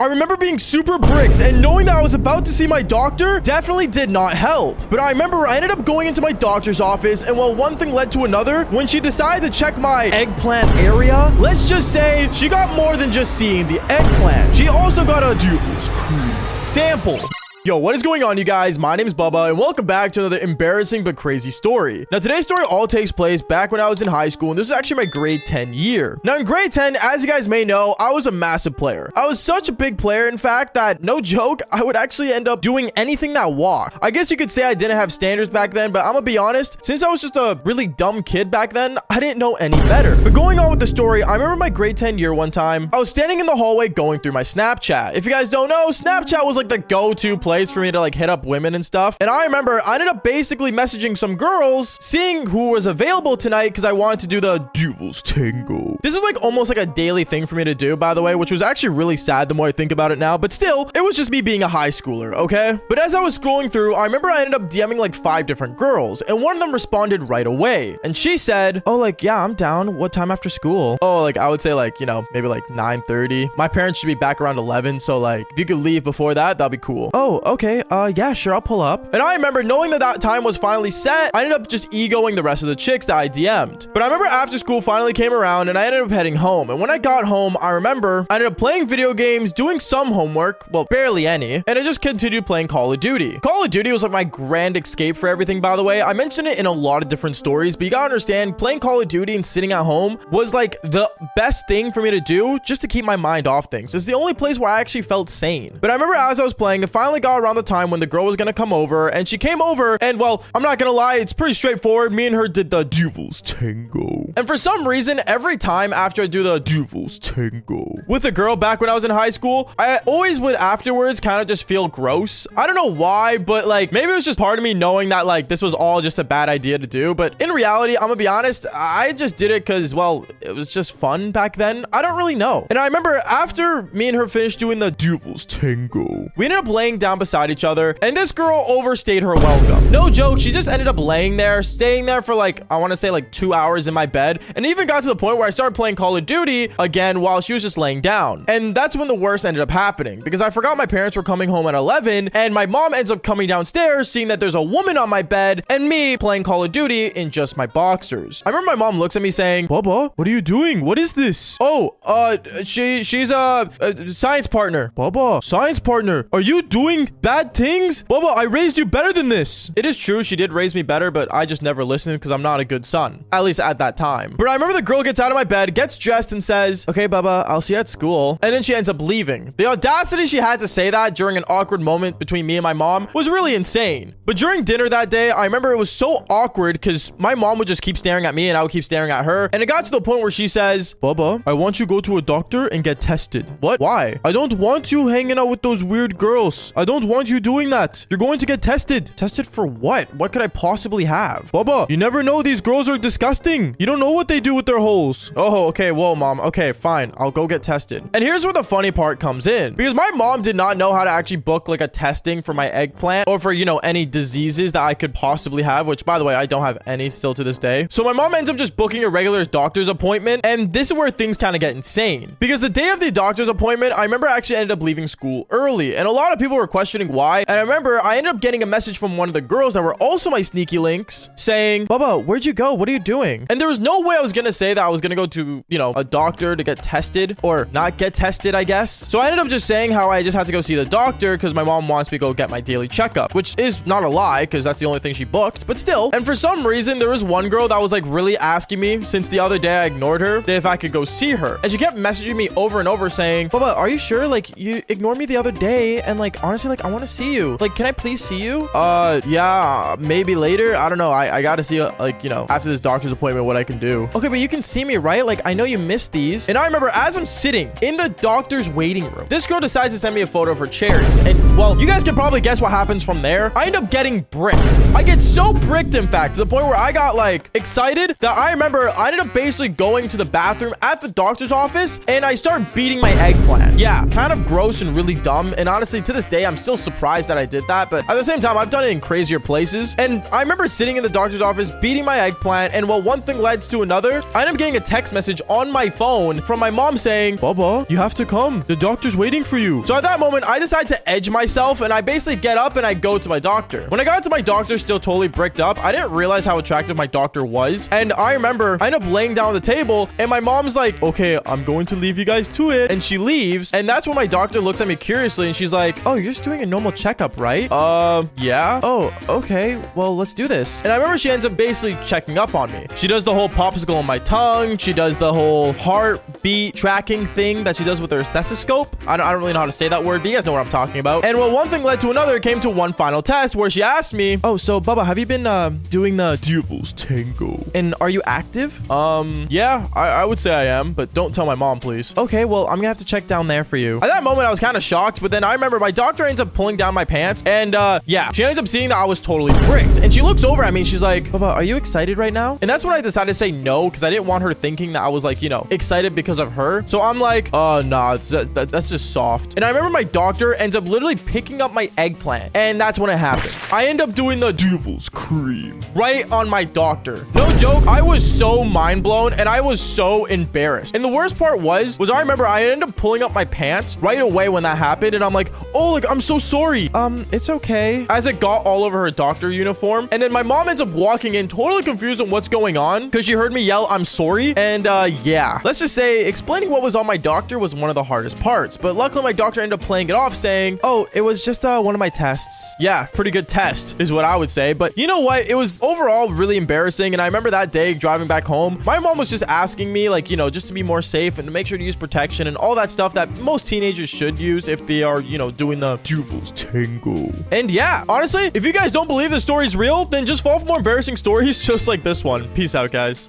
I remember being super bricked, and knowing that I was about to see my doctor definitely did not help. But I remember I ended up going into my doctor's office, and well, one thing led to another. When she decided to check my eggplant area, let's just say she got more than just seeing the eggplant. She also got a Devil's Cream sample. Yo, what is going on, you guys? My name is Bubba, and welcome back to another embarrassing but crazy story. Now, today's story all takes place back when I was in high school, and this was actually my grade 10 year. Now, in grade 10, as you guys may know, I was a massive player. I was such a big player, in fact, that, no joke, I would actually end up doing anything that walked. I guess you could say I didn't have standards back then, but I'm gonna be honest, since I was just a really dumb kid back then, I didn't know any better. But going on with the story, I remember my grade 10 year one time, I was standing in the hallway going through my Snapchat. If you guys don't know, Snapchat was like the go-to place for me to like hit up women and stuff. And I remember I ended up basically messaging some girls, seeing who was available tonight because I wanted to do the Devil's Tango. This was like almost like a daily thing for me to do, by the way, which was actually really sad the more I think about it now. But still, it was just me being a high schooler, okay? But as I was scrolling through, I remember I ended up DMing like 5 different girls, and one of them responded right away. And she said, oh, like, yeah, I'm down. What time after school? Oh, like, I would say like, you know, maybe like 9:30. My parents should be back around 11. So like, if you could leave before that, that'd be cool. Oh, okay. Yeah, sure, I'll pull up. And I remember knowing that that time was finally set, I ended up just egoing the rest of the chicks that I DM'd. But I remember after school finally came around and I ended up heading home. And when I got home, I remember I ended up playing video games, doing some homework, well, barely any, and I just continued playing Call of Duty. Call of Duty was like my grand escape for everything, by the way. I mentioned it in a lot of different stories, but you gotta understand, playing Call of Duty and sitting at home was like the best thing for me to do just to keep my mind off things. It's the only place where I actually felt sane. But I remember as I was playing, it finally got around the time when the girl was gonna come over, and she came over, and well, I'm not gonna lie, it's pretty straightforward. Me and her did the Devil's Tango. And for some reason, every time after I do the Devil's Tango with a girl back when I was in high school, I always would afterwards kind of just feel gross. I don't know why, but like maybe it was just part of me knowing that like this was all just a bad idea to do. But in reality, I'm gonna be honest, I just did it because, well, it was just fun back then. I don't really know. And I remember after me and her finished doing the Devil's Tango, we ended up laying down beside each other, and this girl overstayed her welcome. No joke, she just ended up laying there, staying there for like, I want to say like 2 hours in my bed, and even got to the point where I started playing Call of Duty again while she was just laying down. And that's when the worst ended up happening, because I forgot my parents were coming home at 11, and my mom ends up coming downstairs, seeing that there's a woman on my bed, and me playing Call of Duty in just my boxers. I remember my mom looks at me saying, Bubba, what are you doing? What is this? Oh, she's a science partner. Bubba, science partner, are you doing bad things? Bubba, I raised you better than this. It is true, she did raise me better, but I just never listened because I'm not a good son. At least at that time. But I remember the girl gets out of my bed, gets dressed, and says, okay, Bubba, I'll see you at school. And then she ends up leaving. The audacity she had to say that during an awkward moment between me and my mom was really insane. But during dinner that day, I remember it was so awkward because my mom would just keep staring at me and I would keep staring at her. And it got to the point where she says, Bubba, I want you to go to a doctor and get tested. What? Why? I don't want you hanging out with those weird girls. I don't want you doing that. You're going to get tested. Tested for what? What could I possibly have? Bubba, you never know. These girls are disgusting. You don't know what they do with their holes. Oh, okay. Well, mom. Okay, fine. I'll go get tested. And here's where the funny part comes in, because my mom did not know how to actually book like a testing for my eggplant or for, you know, any diseases that I could possibly have, which by the way, I don't have any still to this day. So my mom ends up just booking a regular doctor's appointment. And this is where things kind of get insane, because the day of the doctor's appointment, I remember I actually ended up leaving school early, and a lot of people were questioning why. And I remember I ended up getting a message from one of the girls that were also my sneaky links saying, Bubba, where'd you go? What are you doing? And there was no way I was gonna say that I was gonna go to, you know, a doctor to get tested, or not get tested, I guess. So I ended up just saying how I just had to go see the doctor because my mom wants me to go get my daily checkup, which is not a lie because that's the only thing she booked, but still. And for some reason, there was one girl that was like really asking me, since the other day I ignored her, if I could go see her. And she kept messaging me over and over saying, Bubba, are you sure? Like, you ignored me the other day, and like, honestly, like, I want to see you. Like, can I please see you? Yeah, maybe later. I don't know. I gotta see, like, you know, after this doctor's appointment, what I can do. Okay, but you can see me, right? Like, I know you missed these. And I remember as I'm sitting in the doctor's waiting room, this girl decides to send me a photo of her cherries. And well, you guys can probably guess what happens from there. I end up getting bricked. I get so bricked, in fact, to the point where I got like excited that I remember I ended up basically going to the bathroom at the doctor's office and I start beating my eggplant. Yeah, kind of gross and really dumb. And honestly, to this day, I'm still surprised that I did that, but at the same time, I've done it in crazier places. And I remember sitting in the doctor's office, beating my eggplant, and well, one thing led to another. I ended up getting a text message on my phone from my mom saying, Baba, you have to come. The doctor's waiting for you. So at that moment, I decided to edge myself, and I basically get up and I go to my doctor. When I got to my doctor, still totally bricked up, I didn't realize how attractive my doctor was. And I remember I ended up laying down on the table, and my mom's like, okay, I'm going to leave you guys to it. And she leaves. And that's when my doctor looks at me curiously, and she's like, oh, you're just doing a normal checkup, right? Yeah. Oh, okay. Well, let's do this. And I remember she ends up basically checking up on me. She does the whole popsicle on my tongue. She does the whole heartbeat tracking thing that she does with her stethoscope. I don't really know how to say that word, but you guys know what I'm talking about. And well, one thing led to another. It came to one final test where she asked me, oh, so Baba, have you been doing the Devil's Tango? And are you active? Yeah, I would say I am, but don't tell my mom, please. Okay, well, I'm gonna have to check down there for you. At that moment, I was kind of shocked, but then I remember my doctor ends up pulling down my pants, and yeah, she ends up seeing that I was totally bricked. And she looks over at me and she's like, Baba, are you excited right now? And that's when I decided to say no, because I didn't want her thinking that I was like, you know, excited because of her. So I'm like, oh, nah, that's just soft. And I remember my doctor ends up literally picking up my eggplant, and that's when it happens. I end up doing the Devil's Cream right on my doctor. No joke, I was so mind blown, and I was so embarrassed. And the worst part was I remember I ended up pulling up my pants right away when that happened, and I'm like, oh, like, I'm so sorry. It's okay. As it got all over her doctor uniform, and then my mom ends up walking in totally confused on what's going on because she heard me yell, I'm sorry. And yeah, let's just say explaining what was on my doctor was one of the hardest parts, but luckily my doctor ended up playing it off saying, oh, it was just one of my tests. Yeah, pretty good test is what I would say. But you know what? It was overall really embarrassing. And I remember that day driving back home, my mom was just asking me, like, you know, just to be more safe and to make sure to use protection and all that stuff that most teenagers should use if they are, you know, doing the Devil's Tango. And yeah, honestly, if you guys don't believe the story's real, then just follow for more embarrassing stories just like this one. Peace out, guys.